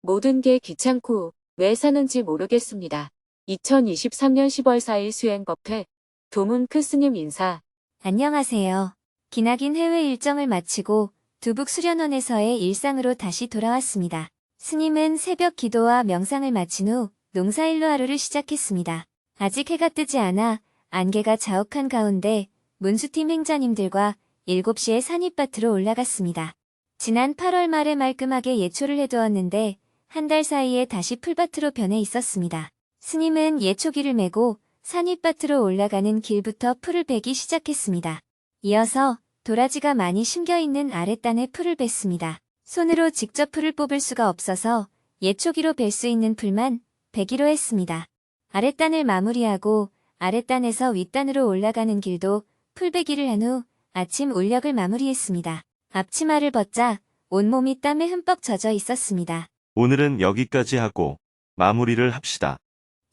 모든 게 귀찮고 왜 사는지 모르겠습니다. 2023년 10월 4일 수행법회 도문 크스님 인사. 안녕하세요. 기나긴 해외 일정을 마치고 두북 수련원에서의 일상으로 다시 돌아왔습니다. 스님은 새벽 기도와 명상을 마친 후 농사일로 하루를 시작했습니다. 아직 해가 뜨지 않아 안개가 자욱한 가운데 문수팀 행자님들과 7시에 산입밭으로 올라갔습니다. 지난 8월 말에 말끔하게 예초를 해두었는데 한 달 사이에 다시 풀밭으로 변해 있었습니다. 스님은 예초기를 메고 산입밭으로 올라가는 길부터 풀을 베기 시작했습니다. 이어서 도라지가 많이 심겨있는 아랫단에 풀을 뱄습니다. 손으로 직접 풀을 뽑을 수가 없어서 예초기로 벨 수 있는 풀만 베기로 했습니다. 아랫단을 마무리하고 아랫단에서 윗단으로 올라가는 길도 풀베기를 한 후 아침 울력을 마무리했습니다. 앞치마를 벗자 온몸이 땀에 흠뻑 젖어 있었습니다. 오늘은 여기까지 하고 마무리를 합시다.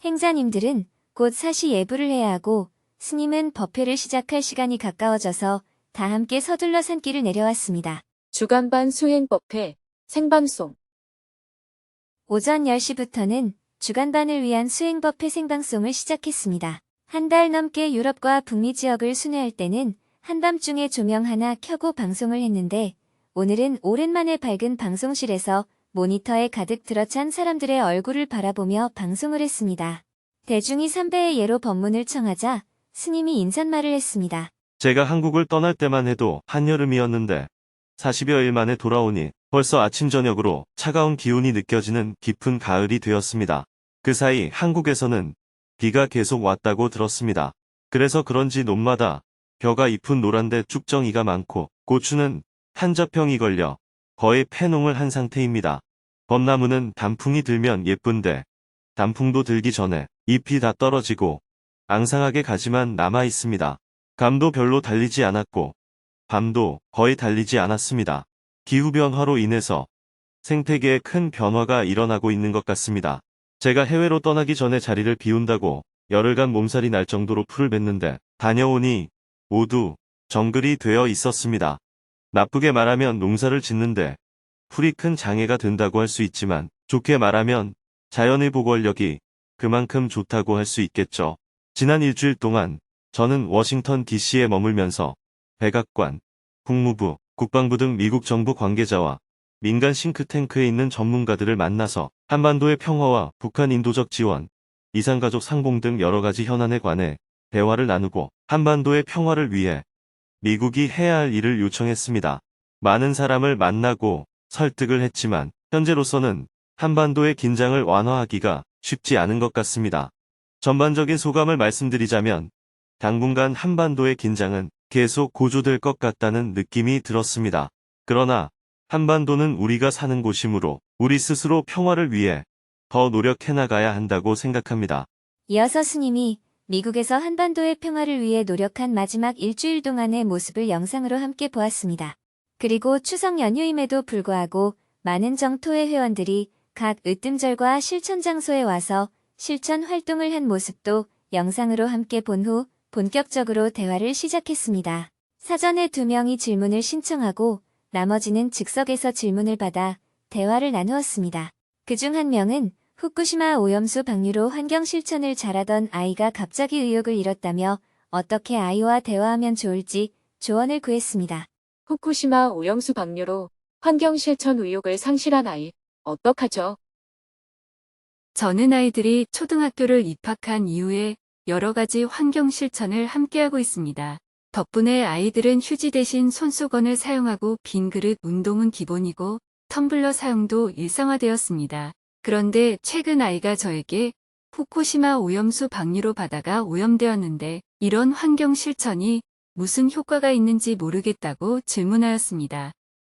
행자님들은 곧 사시 예불을 해야 하고 스님은 법회를 시작할 시간이 가까워져서 다 함께 서둘러 산길을 내려왔습니다. 주간반 수행법회 생방송. 오전 10시부터는 주간반을 위한 수행법회 생방송을 시작했습니다. 한 달 넘게 유럽과 북미 지역을 순회할 때는 한밤중에 조명 하나 켜고 방송을 했는데 오늘은 오랜만에 밝은 방송실에서 모니터에 가득 들어찬 사람들의 얼굴을 바라보며 방송을 했습니다. 대중이 삼배의 예로 법문을 청하자 스님이 인사말을 했습니다. 제가 한국을 떠날 때만 해도 한여름이었는데 40여일 만에 돌아오니 벌써 아침 저녁으로 차가운 기운이 느껴지는 깊은 가을이 되었습니다. 그 사이 한국에서는 비가 계속 왔다고 들었습니다. 그래서 그런지 논마다 벼가 잎은 노란데 쭉정이가 많고 고추는 한저평이 걸려 거의 패농을 한 상태입니다. 벚나무는 단풍이 들면 예쁜데 단풍도 들기 전에 잎이 다 떨어지고 앙상하게 가지만 남아 있습니다. 감도 별로 달리지 않았고 밤도 거의 달리지 않았습니다. 기후변화로 인해서 생태계에 큰 변화가 일어나고 있는 것 같습니다. 제가 해외로 떠나기 전에 자리를 비운다고 열흘간 몸살이 날 정도로 풀을 뱄는데 다녀오니 모두 정글이 되어 있었습니다. 나쁘게 말하면 농사를 짓는데 풀이 큰 장애가 된다고 할 수 있지만 좋게 말하면 자연의 보궐력이 그만큼 좋다고 할 수 있겠죠. 지난 일주일 동안 저는 워싱턴 DC에 머물면서 백악관, 국무부, 국방부 등 미국 정부 관계자와 민간 싱크탱크에 있는 전문가들을 만나서 한반도의 평화와 북한 인도적 지원, 이산가족 상봉 등 여러가지 현안에 관해 대화를 나누고 한반도의 평화를 위해 미국이 해야 할 일을 요청했습니다. 많은 사람을 만나고 설득을 했지만 현재로서는 한반도의 긴장을 완화하기가 쉽지 않은 것 같습니다. 전반적인 소감을 말씀드리자면 당분간 한반도의 긴장은 계속 고조될 것 같다는 느낌이 들었습니다. 그러나 한반도는 우리가 사는 곳이므로 우리 스스로 평화를 위해 더 노력해 나가야 한다고 생각합니다. 이어서 스님이 미국에서 한반도의 평화를 위해 노력한 마지막 일주일 동안의 모습을 영상으로 함께 보았습니다. 그리고 추석 연휴임에도 불구하고 많은 정토회 회원들이 각 으뜸절과 실천 장소에 와서 실천 활동을 한 모습도 영상으로 함께 본 후 본격적으로 대화를 시작했습니다. 사전에 2명이 질문을 신청하고 나머지는 즉석에서 질문을 받아 대화를 나누었습니다. 그중 한 명은 후쿠시마 오염수 방류로 환경 실천을 잘하던 아이가 갑자기 의욕을 잃었다며 어떻게 아이와 대화하면 좋을지 조언을 구했습니다. 후쿠시마 오염수 방류로 환경 실천 의욕을 상실한 아이, 어떡하죠? 저는 아이들이 초등학교를 입학한 이후에 여러 가지 환경 실천을 함께하고 있습니다. 덕분에 아이들은 휴지 대신 손수건을 사용하고 빈 그릇 운동은 기본이고 텀블러 사용도 일상화되었습니다. 그런데 최근 아이가 저에게 후쿠시마 오염수 방류로 바다가 오염되었는데 이런 환경 실천이 무슨 효과가 있는지 모르겠다고 질문하였습니다.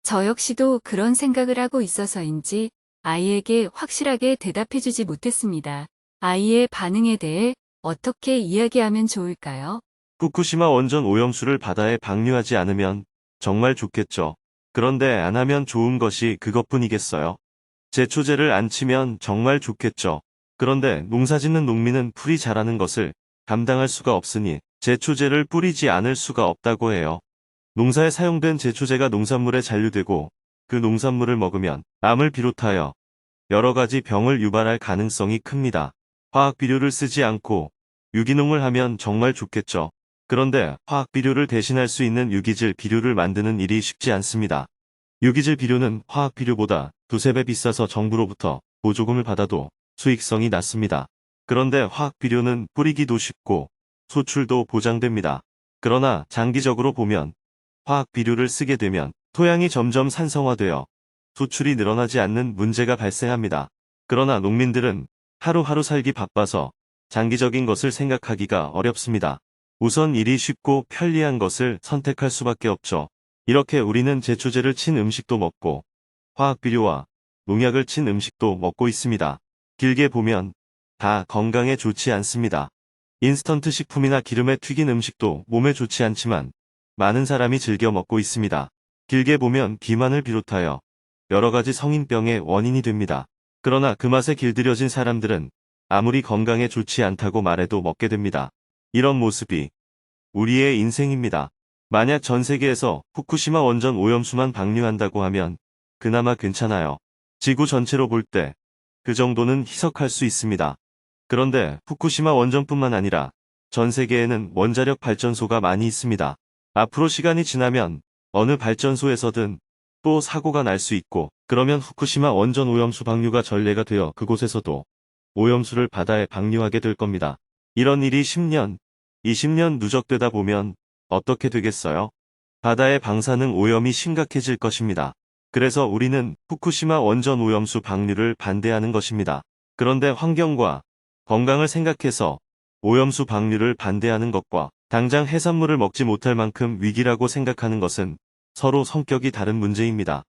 저 역시도 그런 생각을 하고 있어서인지 아이에게 확실하게 대답해주지 못했습니다. 아이의 반응에 대해 어떻게 이야기하면 좋을까요? 후쿠시마 원전 오염수를 바다에 방류하지 않으면 정말 좋겠죠. 그런데 안 하면 좋은 것이 그것뿐이겠어요. 제초제를 안 치면 정말 좋겠죠. 그런데 농사짓는 농민은 풀이 자라는 것을 감당할 수가 없으니 제초제를 뿌리지 않을 수가 없다고 해요. 농사에 사용된 제초제가 농산물에 잔류되고 그 농산물을 먹으면 암을 비롯하여 여러 가지 병을 유발할 가능성이 큽니다. 화학 비료를 쓰지 않고 유기농을 하면 정말 좋겠죠. 그런데 화학 비료를 대신할 수 있는 유기질 비료를 만드는 일이 쉽지 않습니다. 유기질 비료는 화학 비료보다 두세 배 비싸서 정부로부터 보조금을 받아도 수익성이 낮습니다. 그런데 화학 비료는 뿌리기도 쉽고 수출도 보장됩니다. 그러나 장기적으로 보면 화학 비료를 쓰게 되면 토양이 점점 산성화되어 수출이 늘어나지 않는 문제가 발생합니다. 그러나 농민들은 하루하루 살기 바빠서 장기적인 것을 생각하기가 어렵습니다. 우선 일이 쉽고 편리한 것을 선택할 수밖에 없죠. 이렇게 우리는 제초제를 친 음식도 먹고 화학 비료와 농약을 친 음식도 먹고 있습니다. 길게 보면 다 건강에 좋지 않습니다. 인스턴트 식품이나 기름에 튀긴 음식도 몸에 좋지 않지만 많은 사람이 즐겨 먹고 있습니다. 길게 보면 비만을 비롯하여 여러 가지 성인병의 원인이 됩니다. 그러나 그 맛에 길들여진 사람들은 아무리 건강에 좋지 않다고 말해도 먹게 됩니다. 이런 모습이 우리의 인생입니다. 만약 전 세계에서 후쿠시마 원전 오염수만 방류한다고 하면 그나마 괜찮아요. 지구 전체로 볼 때 그 정도는 희석할 수 있습니다. 그런데 후쿠시마 원전뿐만 아니라 전 세계에는 원자력 발전소가 많이 있습니다. 앞으로 시간이 지나면 어느 발전소에서든 또 사고가 날 수 있고 그러면 후쿠시마 원전 오염수 방류가 전례가 되어 그곳에서도 오염수를 바다에 방류하게 될 겁니다. 이런 일이 10년, 20년 누적되다 보면 어떻게 되겠어요? 바다의 방사능 오염이 심각해질 것입니다. 그래서 우리는 후쿠시마 원전 오염수 방류를 반대하는 것입니다. 그런데 환경과 건강을 생각해서 오염수 방류를 반대하는 것과 당장 해산물을 먹지 못할 만큼 위기라고 생각하는 것은 서로 성격이 다른 문제입니다.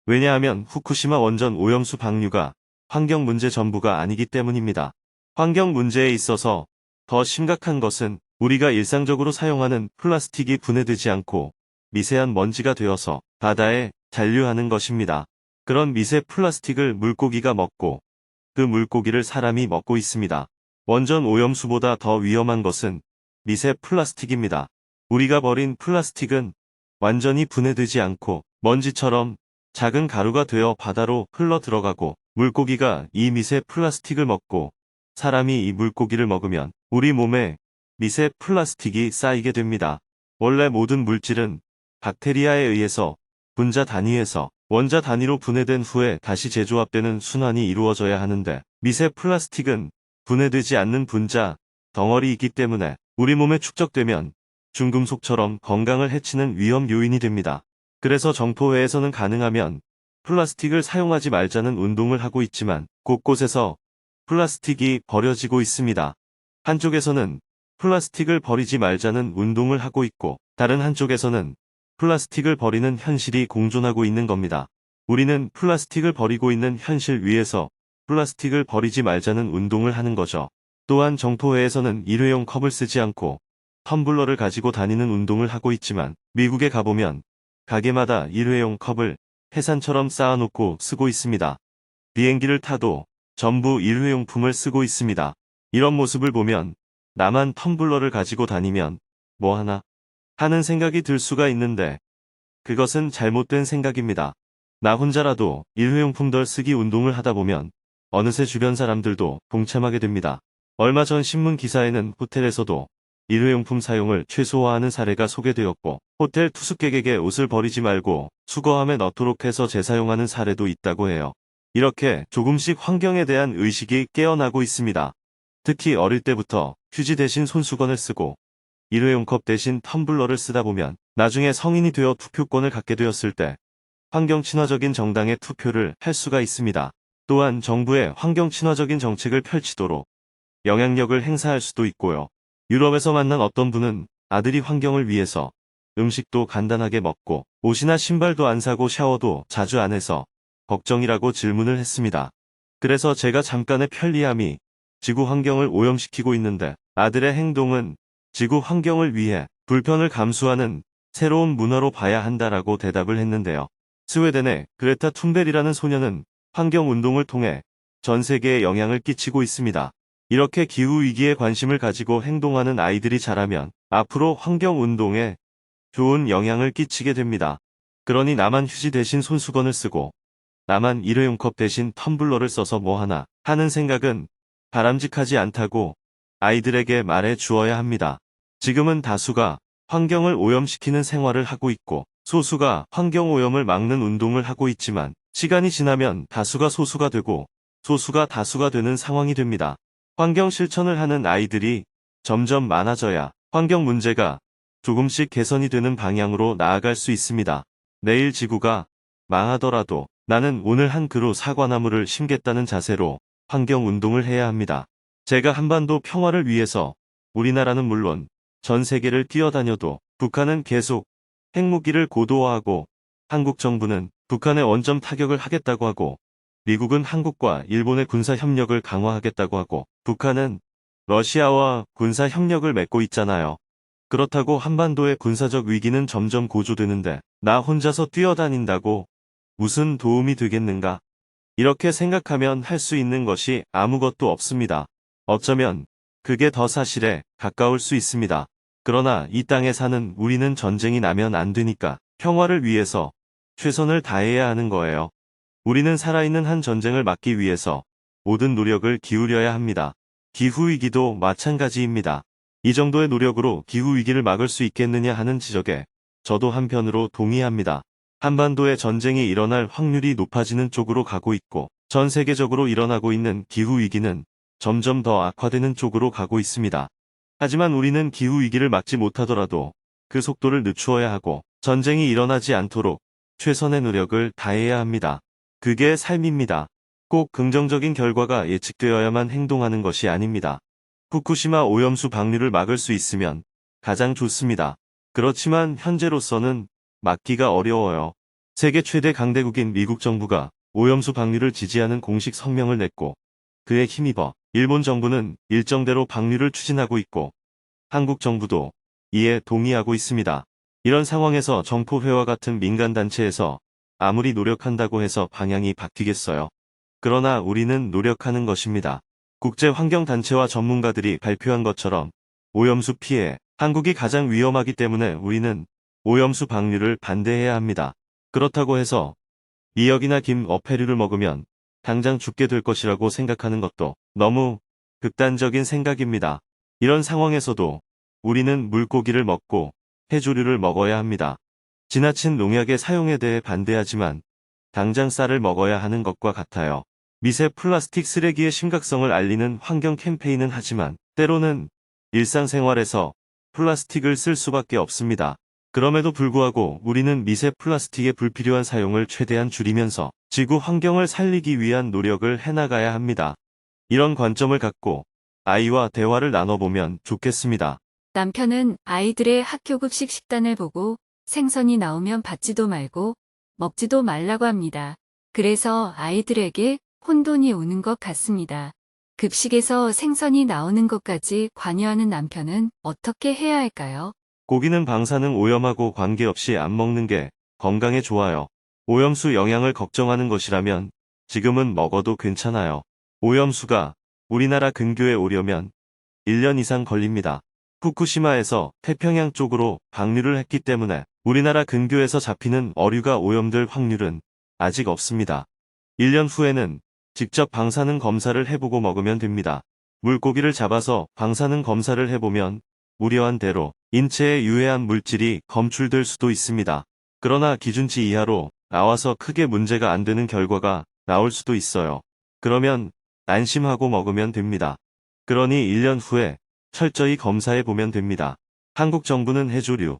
왜냐하면 후쿠시마 원전 오염수 방류가 환경 문제 전부가 아니기 때문입니다. 환경 문제에 있어서 더 심각한 것은 우리가 일상적으로 사용하는 플라스틱이 분해되지 않고 미세한 먼지가 되어서 바다에 잔류하는 것입니다. 그런 미세 플라스틱을 물고기가 먹고 그 물고기를 사람이 먹고 있습니다. 원전 오염수보다 더 위험한 것은 미세 플라스틱입니다. 우리가 버린 플라스틱은 완전히 분해되지 않고 먼지처럼 작은 가루가 되어 바다로 흘러 들어가고 물고기가 이 미세 플라스틱을 먹고 사람이 이 물고기를 먹으면 우리 몸에 미세 플라스틱이 쌓이게 됩니다. 원래 모든 물질은 박테리아에 의해서 분자 단위에서 원자 단위로 분해된 후에 다시 재조합되는 순환이 이루어져야 하는데 미세 플라스틱은 분해되지 않는 분자 덩어리이기 때문에 우리 몸에 축적되면 중금속처럼 건강을 해치는 위험 요인이 됩니다. 그래서 정토회에서는 가능하면 플라스틱을 사용하지 말자는 운동을 하고 있지만 곳곳에서 플라스틱이 버려지고 있습니다. 한쪽에서는 플라스틱을 버리지 말자는 운동을 하고 있고 다른 한쪽에서는 플라스틱을 버리는 현실이 공존하고 있는 겁니다. 우리는 플라스틱을 버리고 있는 현실 위에서 플라스틱을 버리지 말자는 운동을 하는 거죠. 또한 정토회에서는 일회용 컵을 쓰지 않고 텀블러를 가지고 다니는 운동을 하고 있지만 미국에 가보면 가게마다 일회용 컵을 해산처럼 쌓아놓고 쓰고 있습니다. 비행기를 타도 전부 일회용품을 쓰고 있습니다. 이런 모습을 보면 나만 텀블러를 가지고 다니면 뭐 하나 하는 생각이 들 수가 있는데 그것은 잘못된 생각입니다. 나 혼자라도 일회용품 덜 쓰기 운동을 하다 보면 어느새 주변 사람들도 동참하게 됩니다. 얼마 전 신문 기사에는 호텔에서도 일회용품 사용을 최소화하는 사례가 소개되었고 호텔 투숙객에게 옷을 버리지 말고 수거함에 넣도록 해서 재사용하는 사례도 있다고 해요. 이렇게 조금씩 환경에 대한 의식이 깨어나고 있습니다. 특히 어릴 때부터 휴지 대신 손수건을 쓰고 일회용 컵 대신 텀블러를 쓰다 보면 나중에 성인이 되어 투표권을 갖게 되었을 때 환경 친화적인 정당에 투표를 할 수가 있습니다. 또한 정부의 환경 친화적인 정책을 펼치도록 영향력을 행사할 수도 있고요. 유럽에서 만난 어떤 분은 아들이 환경을 위해서 음식도 간단하게 먹고 옷이나 신발도 안 사고 샤워도 자주 안 해서 걱정이라고 질문을 했습니다. 그래서 제가 잠깐의 편리함이 지구 환경을 오염시키고 있는데 아들의 행동은 지구 환경을 위해 불편을 감수하는 새로운 문화로 봐야 한다라고 대답을 했는데요. 스웨덴의 그레타 툰베리라는 소녀는 환경운동을 통해 전 세계에 영향을 끼치고 있습니다. 이렇게 기후위기에 관심을 가지고 행동하는 아이들이 자라면 앞으로 환경운동에 좋은 영향을 끼치게 됩니다. 그러니 나만 휴지 대신 손수건을 쓰고 나만 일회용컵 대신 텀블러를 써서 뭐하나 하는 생각은 바람직하지 않다고 아이들에게 말해 주어야 합니다. 지금은 다수가 환경을 오염시키는 생활을 하고 있고 소수가 환경오염을 막는 운동을 하고 있지만 시간이 지나면 다수가 소수가 되고 소수가 다수가 되는 상황이 됩니다. 환경 실천을 하는 아이들이 점점 많아져야 환경 문제가 조금씩 개선이 되는 방향으로 나아갈 수 있습니다. 내일 지구가 망하더라도 나는 오늘 한 그루 사과나무를 심겠다는 자세로 환경 운동을 해야 합니다. 제가 한반도 평화를 위해서 우리나라는 물론 전 세계를 뛰어다녀도 북한은 계속 핵무기를 고도화하고 한국 정부는 북한의 원점 타격을 하겠다고 하고 미국은 한국과 일본의 군사 협력을 강화하겠다고 하고 북한은 러시아와 군사 협력을 맺고 있잖아요. 그렇다고 한반도의 군사적 위기는 점점 고조되는데 나 혼자서 뛰어다닌다고 무슨 도움이 되겠는가? 이렇게 생각하면 할 수 있는 것이 아무것도 없습니다. 어쩌면 그게 더 사실에 가까울 수 있습니다. 그러나 이 땅에 사는 우리는 전쟁이 나면 안 되니까 평화를 위해서 최선을 다해야 하는 거예요. 우리는 살아있는 한 전쟁을 막기 위해서 모든 노력을 기울여야 합니다. 기후위기도 마찬가지입니다. 이 정도의 노력으로 기후위기를 막을 수 있겠느냐 하는 지적에 저도 한편으로 동의합니다. 한반도에 전쟁이 일어날 확률이 높아지는 쪽으로 가고 있고 전 세계적으로 일어나고 있는 기후위기는 점점 더 악화되는 쪽으로 가고 있습니다. 하지만 우리는 기후위기를 막지 못하더라도 그 속도를 늦추어야 하고 전쟁이 일어나지 않도록 최선의 노력을 다해야 합니다. 그게 삶입니다. 꼭 긍정적인 결과가 예측되어야만 행동하는 것이 아닙니다. 후쿠시마 오염수 방류를 막을 수 있으면 가장 좋습니다. 그렇지만 현재로서는 막기가 어려워요. 세계 최대 강대국인 미국 정부가 오염수 방류를 지지하는 공식 성명을 냈고 그에 힘입어 일본 정부는 일정대로 방류를 추진하고 있고 한국 정부도 이에 동의하고 있습니다. 이런 상황에서 정포회와 같은 민간단체에서 아무리 노력한다고 해서 방향이 바뀌겠어요. 그러나 우리는 노력하는 것입니다. 국제환경단체와 전문가들이 발표한 것처럼 오염수 피해, 한국이 가장 위험하기 때문에 우리는 오염수 방류를 반대해야 합니다. 그렇다고 해서 미역이나 김, 어패류를 먹으면 당장 죽게 될 것이라고 생각하는 것도 너무 극단적인 생각입니다. 이런 상황에서도 우리는 물고기를 먹고 해조류를 먹어야 합니다. 지나친 농약의 사용에 대해 반대하지만 당장 쌀을 먹어야 하는 것과 같아요. 미세 플라스틱 쓰레기의 심각성을 알리는 환경 캠페인은 하지만 때로는 일상생활에서 플라스틱을 쓸 수밖에 없습니다. 그럼에도 불구하고 우리는 미세 플라스틱의 불필요한 사용을 최대한 줄이면서 지구 환경을 살리기 위한 노력을 해나가야 합니다. 이런 관점을 갖고 아이와 대화를 나눠보면 좋겠습니다. 남편은 아이들의 학교급식 식단을 보고 생선이 나오면 받지도 말고 먹지도 말라고 합니다. 그래서 아이들에게 혼돈이 오는 것 같습니다. 급식에서 생선이 나오는 것까지 관여하는 남편은 어떻게 해야 할까요? 고기는 방사능 오염하고 관계없이 안 먹는 게 건강에 좋아요. 오염수 영향을 걱정하는 것이라면 지금은 먹어도 괜찮아요. 오염수가 우리나라 근교에 오려면 1년 이상 걸립니다. 후쿠시마에서 태평양 쪽으로 방류를 했기 때문에 우리나라 근교에서 잡히는 어류가 오염될 확률은 아직 없습니다. 1년 후에는 직접 방사능 검사를 해보고 먹으면 됩니다. 물고기를 잡아서 방사능 검사를 해보면 우려한 대로 인체에 유해한 물질이 검출될 수도 있습니다. 그러나 기준치 이하로 나와서 크게 문제가 안 되는 결과가 나올 수도 있어요. 그러면 안심하고 먹으면 됩니다. 그러니 1년 후에 철저히 검사해 보면 됩니다. 한국 정부는 해조류,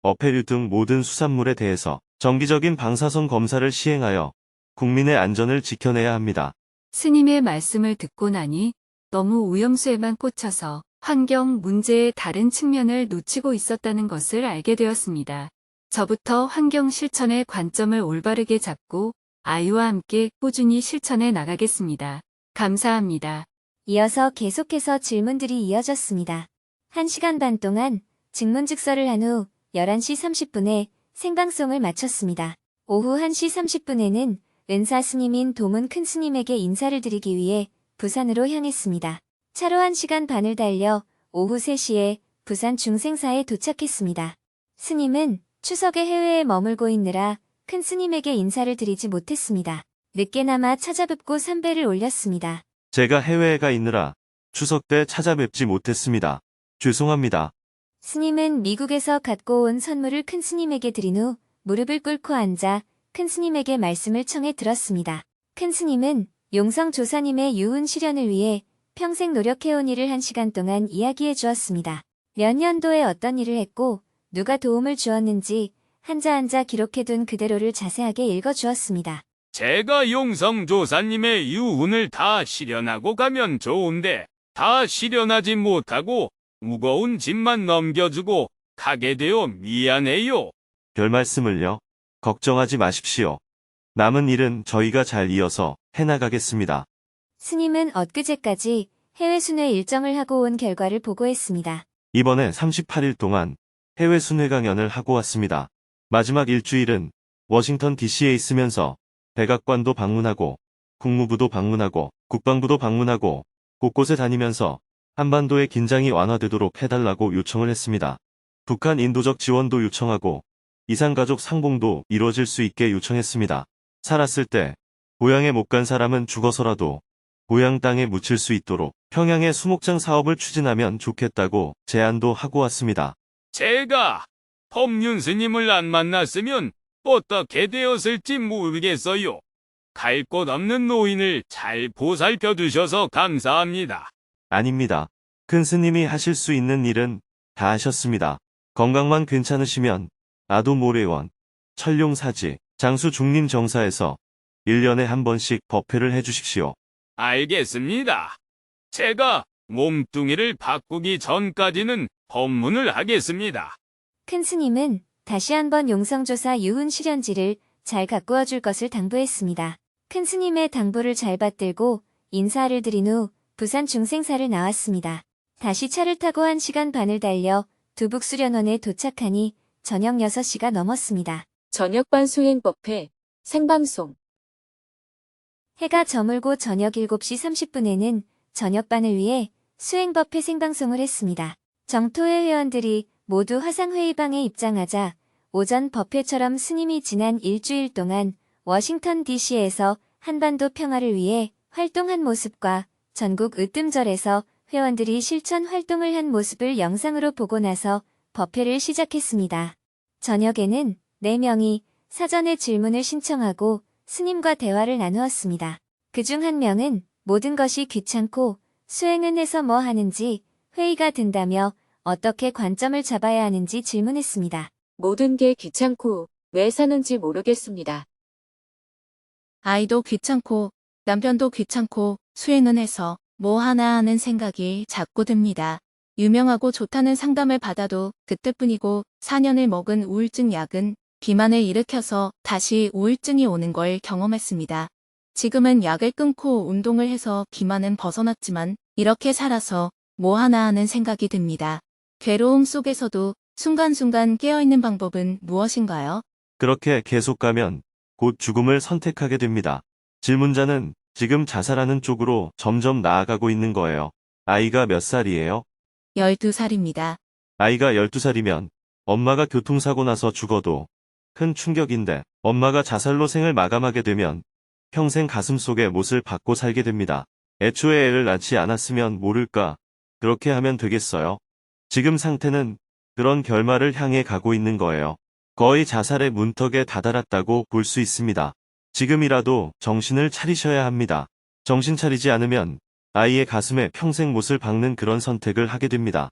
어패류 등 모든 수산물에 대해서 정기적인 방사선 검사를 시행하여 국민의 안전을 지켜내야 합니다. 스님의 말씀을 듣고 나니 너무 오염수에만 꽂혀서 환경 문제의 다른 측면을 놓치고 있었다는 것을 알게 되었습니다. 저부터 환경 실천의 관점을 올바르게 잡고 아이와 함께 꾸준히 실천해 나가겠습니다. 감사합니다. 이어서 계속해서 질문들이 이어졌습니다. 1시간 반 동안 증문즉서를 한 후 11시 30분에 생방송을 마쳤습니다. 오후 1시 30분에는 은사 스님인 도문 큰 스님에게 인사를 드리기 위해 부산으로 향했습니다. 차로 1시간 반을 달려 오후 3시에 부산 중생사에 도착했습니다. 스님은 추석에 해외에 머물고 있느라 큰 스님에게 인사를 드리지 못했습니다. 늦게나마 찾아뵙고 삼배를 올렸습니다. 제가 해외에 가 있느라 추석 때 찾아뵙지 못했습니다. 죄송합니다. 스님은 미국에서 갖고 온 선물을 큰 스님에게 드린 후 무릎을 꿇고 앉아 큰 스님에게 말씀을 청해 들었습니다. 큰 스님은 용성 조사님의 유훈 실현을 위해 평생 노력해온 일을 1시간 동안 이야기해 주었습니다. 몇 년도에 어떤 일을 했고 누가 도움을 주었는지 한자 기록해둔 그대로를 자세하게 읽어주었습니다. 제가 용성조사님의 유훈을 다 실현하고 가면 좋은데 다 실현하지 못하고 무거운 짐만 넘겨주고 가게 되어 미안해요. 별 말씀을요. 걱정하지 마십시오. 남은 일은 저희가 잘 이어서 해나가겠습니다. 스님은 엊그제까지 해외 순회 일정을 하고 온 결과를 보고했습니다. 이번에 38일 동안 해외 순회 강연을 하고 왔습니다. 마지막 일주일은 워싱턴 DC에 있으면서 백악관도 방문하고 국무부도 방문하고 국방부도 방문하고 곳곳에 다니면서 한반도의 긴장이 완화되도록 해달라고 요청을 했습니다. 북한 인도적 지원도 요청하고 이산가족 상봉도 이루어질 수 있게 요청했습니다. 살았을 때 고향에 못 간 사람은 죽어서라도 고향 땅에 묻힐 수 있도록 평양의 수목장 사업을 추진하면 좋겠다고 제안도 하고 왔습니다. 제가 법륜 스님을 안 만났으면 어떻게 되었을지 모르겠어요. 갈 곳 없는 노인을 잘 보살펴 주셔서 감사합니다. 아닙니다. 큰 스님이 하실 수 있는 일은 다 하셨습니다. 건강만 괜찮으시면 아도 모래원, 철룡사지, 장수 중림 정사에서 1년에 한 번씩 법회를 해주십시오. 알겠습니다. 제가 몸뚱이를 바꾸기 전까지는 법문을 하겠습니다. 큰 스님은 다시 한번 용성조사 유훈 실현지를 잘 가꾸어 줄 것을 당부했습니다. 큰 스님의 당부를 잘 받들고 인사를 드린 후 부산 중생사를 나왔습니다. 다시 차를 타고 1시간 반을 달려 두북수련원에 도착하니 저녁 6시가 넘었습니다. 저녁반 수행법회 생방송. 해가 저물고 저녁 7시 30분에는 저녁반을 위해 수행법회 생방송을 했습니다. 정토회 회원들이 모두 화상회의방에 입장하자 오전 법회처럼 스님이 지난 일주일 동안 워싱턴 DC에서 한반도 평화를 위해 활동한 모습과 전국 으뜸절에서 회원들이 실천 활동을 한 모습을 영상으로 보고 나서 법회를 시작했습니다. 저녁에는 4명이 사전에 질문을 신청하고 스님과 대화를 나누었습니다. 그중 한 명은 모든 것이 귀찮고 수행은 해서 뭐 하는지 회의가 든다며 어떻게 관점을 잡아야 하는지 질문했습니다. 모든 게 귀찮고 왜 사는지 모르겠습니다. 아이도 귀찮고 남편도 귀찮고 수행은 해서 뭐 하나 하는 생각이 자꾸 듭니다. 유명하고 좋다는 상담을 받아도 그때뿐이고 4년을 먹은 우울증 약은 비만을 일으켜서 다시 우울증이 오는 걸 경험했습니다. 지금은 약을 끊고 운동을 해서 비만은 벗어났지만 이렇게 살아서 뭐 하나 하는 생각이 듭니다. 괴로움 속에서도 순간순간 깨어있는 방법은 무엇인가요? 그렇게 계속 가면 곧 죽음을 선택하게 됩니다. 질문자는 지금 자살하는 쪽으로 점점 나아가고 있는 거예요. 아이가 몇 살이에요? 12살입니다. 아이가 12살이면 엄마가 교통사고 나서 죽어도 큰 충격인데 엄마가 자살로 생을 마감하게 되면 평생 가슴속에 못을 박고 살게 됩니다. 애초에 애를 낳지 않았으면 모를까 그렇게 하면 되겠어요? 지금 상태는 그런 결말을 향해 가고 있는 거예요. 거의 자살의 문턱에 다다랐다고 볼 수 있습니다. 지금이라도 정신을 차리셔야 합니다. 정신 차리지 않으면 아이의 가슴에 평생 못을 박는 그런 선택을 하게 됩니다.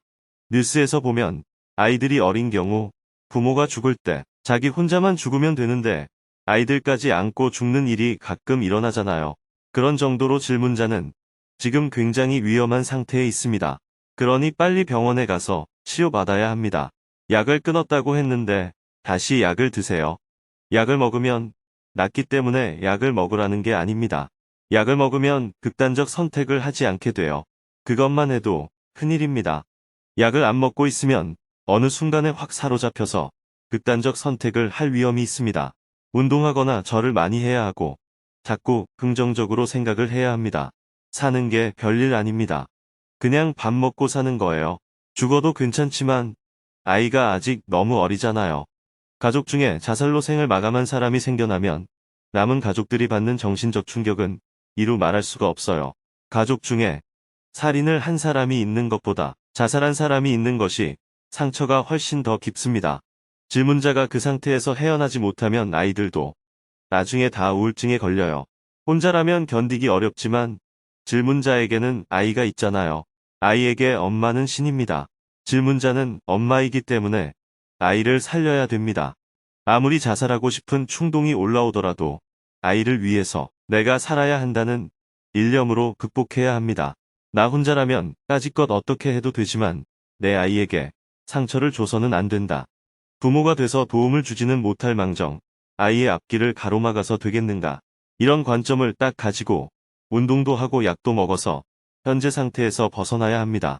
뉴스에서 보면 아이들이 어린 경우 부모가 죽을 때 자기 혼자만 죽으면 되는데 아이들까지 안고 죽는 일이 가끔 일어나잖아요. 그런 정도로 질문자는 지금 굉장히 위험한 상태에 있습니다. 그러니 빨리 병원에 가서 치료받아야 합니다. 약을 끊었다고 했는데 다시 약을 드세요. 약을 먹으면 낫기 때문에 약을 먹으라는 게 아닙니다. 약을 먹으면 극단적 선택을 하지 않게 돼요. 그것만 해도 큰일입니다. 약을 안 먹고 있으면 어느 순간에 확 사로잡혀서 극단적 선택을 할 위험이 있습니다. 운동하거나 절을 많이 해야 하고 자꾸 긍정적으로 생각을 해야 합니다. 사는 게 별일 아닙니다. 그냥 밥 먹고 사는 거예요. 죽어도 괜찮지만 아이가 아직 너무 어리잖아요. 가족 중에 자살로 생을 마감한 사람이 생겨나면 남은 가족들이 받는 정신적 충격은 이루 말할 수가 없어요. 가족 중에 살인을 한 사람이 있는 것보다 자살한 사람이 있는 것이 상처가 훨씬 더 깊습니다. 질문자가 그 상태에서 헤어나지 못하면 아이들도 나중에 다 우울증에 걸려요. 혼자라면 견디기 어렵지만 질문자에게는 아이가 있잖아요. 아이에게 엄마는 신입니다. 질문자는 엄마이기 때문에 아이를 살려야 됩니다. 아무리 자살하고 싶은 충동이 올라오더라도 아이를 위해서 내가 살아야 한다는 일념으로 극복해야 합니다. 나 혼자라면 까짓것 어떻게 해도 되지만 내 아이에게 상처를 줘서는 안 된다. 부모가 돼서 도움을 주지는 못할 망정 아이의 앞길을 가로막아서 되겠는가. 이런 관점을 딱 가지고 운동도 하고 약도 먹어서 현재 상태에서 벗어나야 합니다.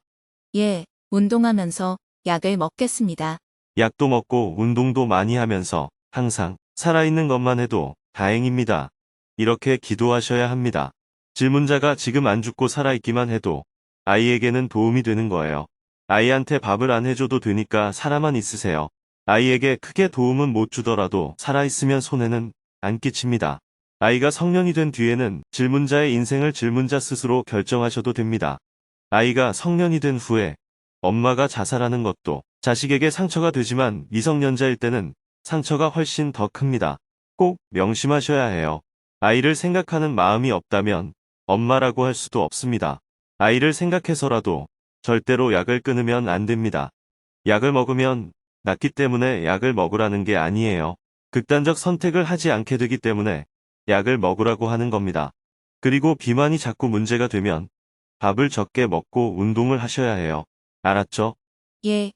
예, 운동하면서 약을 먹겠습니다. 약도 먹고 운동도 많이 하면서 항상 살아있는 것만 해도 다행입니다. 이렇게 기도하셔야 합니다. 질문자가 지금 안 죽고 살아있기만 해도 아이에게는 도움이 되는 거예요. 아이한테 밥을 안 해줘도 되니까 살아만 있으세요. 아이에게 크게 도움은 못 주더라도 살아있으면 손해는 안 끼칩니다. 아이가 성년이 된 뒤에는 질문자의 인생을 질문자 스스로 결정하셔도 됩니다. 아이가 성년이 된 후에 엄마가 자살하는 것도 자식에게 상처가 되지만 미성년자일 때는 상처가 훨씬 더 큽니다. 꼭 명심하셔야 해요. 아이를 생각하는 마음이 없다면 엄마라고 할 수도 없습니다. 아이를 생각해서라도 절대로 약을 끊으면 안 됩니다. 약을 먹으면 낫기 때문에 약을 먹으라는 게 아니에요. 극단적 선택을 하지 않게 되기 때문에 약을 먹으라고 하는 겁니다. 그리고 비만이 자꾸 문제가 되면 밥을 적게 먹고 운동을 하셔야 해요. 알았죠? 예,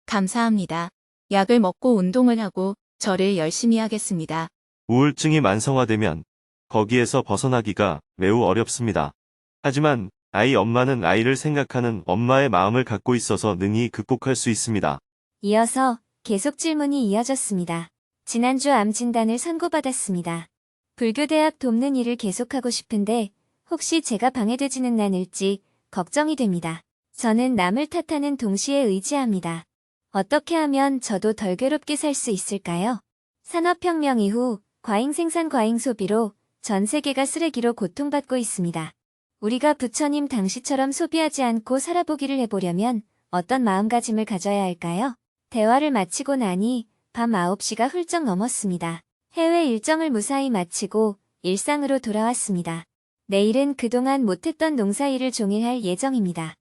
감사합니다. 약을 먹고 운동을 하고 절을 열심히 하겠습니다. 우울증이 만성화되면 거기에서 벗어나기가 매우 어렵습니다. 하지만 아이 엄마는 아이를 생각하는 엄마의 마음을 갖고 있어서 능히 극복할 수 있습니다. 이어서 계속 질문이 이어졌습니다. 지난주 암 진단을 선고받았습니다. 불교대학 돕는 일을 계속하고 싶은데 혹시 제가 방해되지는 않을지 걱정이 됩니다. 저는 남을 탓하는 동시에 의지합니다. 어떻게 하면 저도 덜 괴롭게 살 수 있을까요? 산업혁명 이후 과잉 생산 과잉 소비로 전 세계가 쓰레기로 고통받고 있습니다. 우리가 부처님 당시처럼 소비하지 않고 살아보기를 해보려면 어떤 마음가짐을 가져야 할까요? 대화를 마치고 나니 밤 9시가 훌쩍 넘었습니다. 해외 일정을 무사히 마치고 일상으로 돌아왔습니다. 내일은 그동안 못했던 농사일을 종일 할 예정입니다.